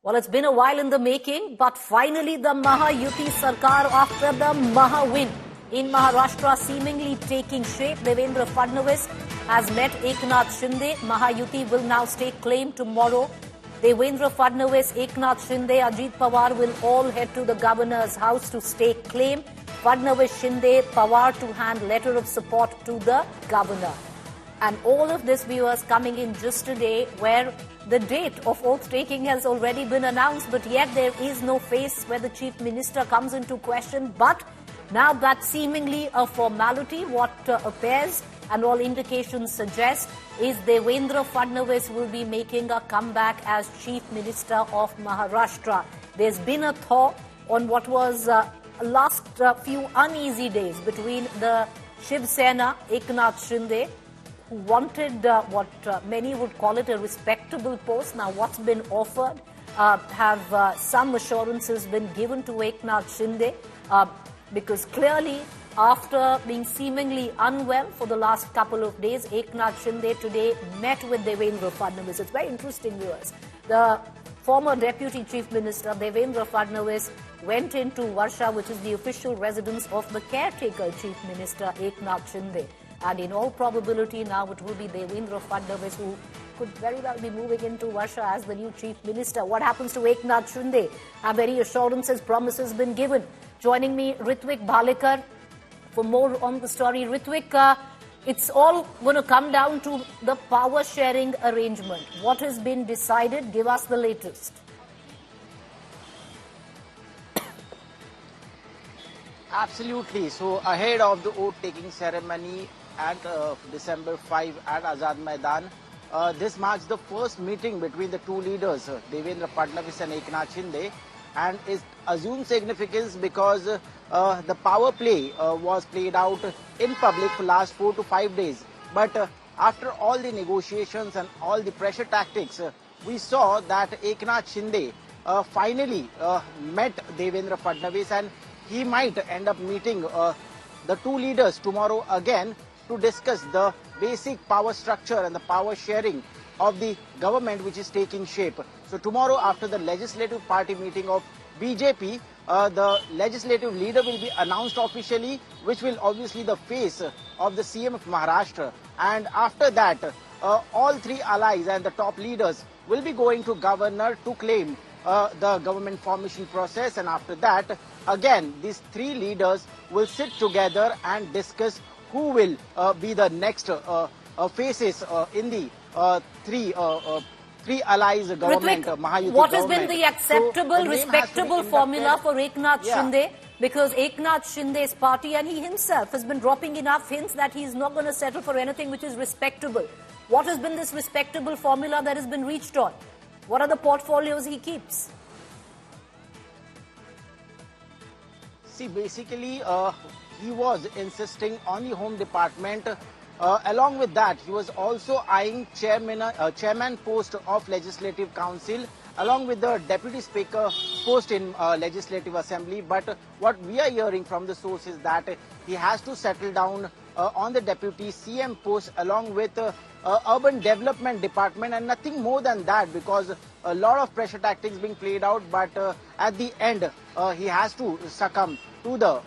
Well, it's been a while in the making, but finally the Mahayuti Sarkar, after the Maha-win in Maharashtra seemingly taking shape, Devendra Fadnavis has met Eknath Shinde. Mahayuti will now stake claim tomorrow. Devendra Fadnavis, Eknath Shinde, Ajit Pawar will all head to the governor's house to stake claim. Fadnavis, Shinde, Pawar to hand letter of support to the governor. And all of this, viewers, coming in just a day where the date of oath taking has already been announced, but yet there is no face where the Chief Minister comes into question. But now that's seemingly a formality. What appears and all indications suggest is Devendra Fadnavis will be making a comeback as Chief Minister of Maharashtra. There's been a thaw on what was last few uneasy days between the Shiv Sena, Eknath Shinde, who wanted what many would call it a respectable post. Now what's been offered, have some assurances been given to Eknath Shinde, because clearly after being seemingly unwell for the last couple of days, Eknath Shinde today met with Devendra Fadnavis. It's very interesting, viewers. The former Deputy Chief Minister Devendra Fadnavis went into Varsha, which is the official residence of the caretaker Chief Minister Eknath Shinde. And in all probability now it will be Devendra Fadnavis who could very well be moving into Varsha as the new Chief Minister. What happens to Eknath Shinde? Have any assurances, promises been given? Joining me, Ritwik Bhalekar, for more on the story. Ritwik, it's all going to come down to the power sharing arrangement. What has been decided? Give us the latest. Absolutely. So ahead of the oath-taking ceremony at December 5 at Azad Maidan, this marks the first meeting between the two leaders, Devendra Fadnavis and Eknath Shinde, and is assumed significance because the power play was played out in public for last 4 to 5 days. But after all the negotiations and all the pressure tactics, we saw that Eknath Shinde finally met Devendra Fadnavis, and he might end up meeting the two leaders tomorrow again to discuss the basic power structure and the power sharing of the government which is taking shape. So tomorrow, after the legislative party meeting of BJP, the legislative leader will be announced officially, which will obviously the face of the CM of Maharashtra. And after that, all three allies and the top leaders will be going to governor to claim the government formation process. And after that, again, these three leaders will sit together and discuss who will be the next faces in the three allies government, Mahayuti what government. Has been the acceptable, so respectable formula for Eknath Shinde? Because Eknath Shinde's party and he himself has been dropping enough hints that he's not going to settle for anything which is respectable. What has been this respectable formula that has been reached on? What are the portfolios he keeps? See, basically, he was insisting on the Home Department. Along with that, he was also eyeing chairman post of Legislative Council, along with the Deputy Speaker post in Legislative Assembly. But what we are hearing from the source is that he has to settle down on the Deputy CM post along with Urban Development Department, and nothing more than that, because a lot of pressure tactics being played out. But at the end, he has to succumb to the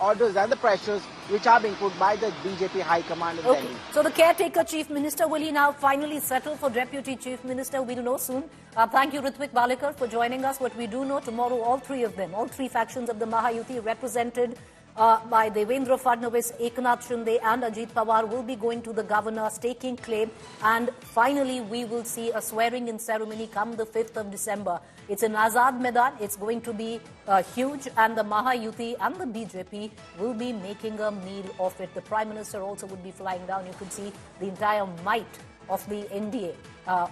orders and the pressures which are being put by the BJP High Command in Delhi. So the caretaker Chief Minister, will he now finally settle for Deputy Chief Minister? We'll know soon. Thank you, Ritwik Bhalekar, for joining us. What we do know, tomorrow all three of them, all three factions of the Mahayuti represented by Devendra Fadnavis, Eknath Shinde and Ajit Pawar will be going to the governor, staking claim, and finally we will see a swearing-in ceremony come the 5th of December. It's in Azad Maidan. It's going to be huge, and the Mahayuti and the BJP will be making a meal of it. The Prime Minister also would be flying down. You could see the entire might of the NDA,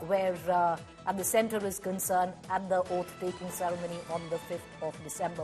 where at the centre is concerned, at the oath-taking ceremony on the 5th of December.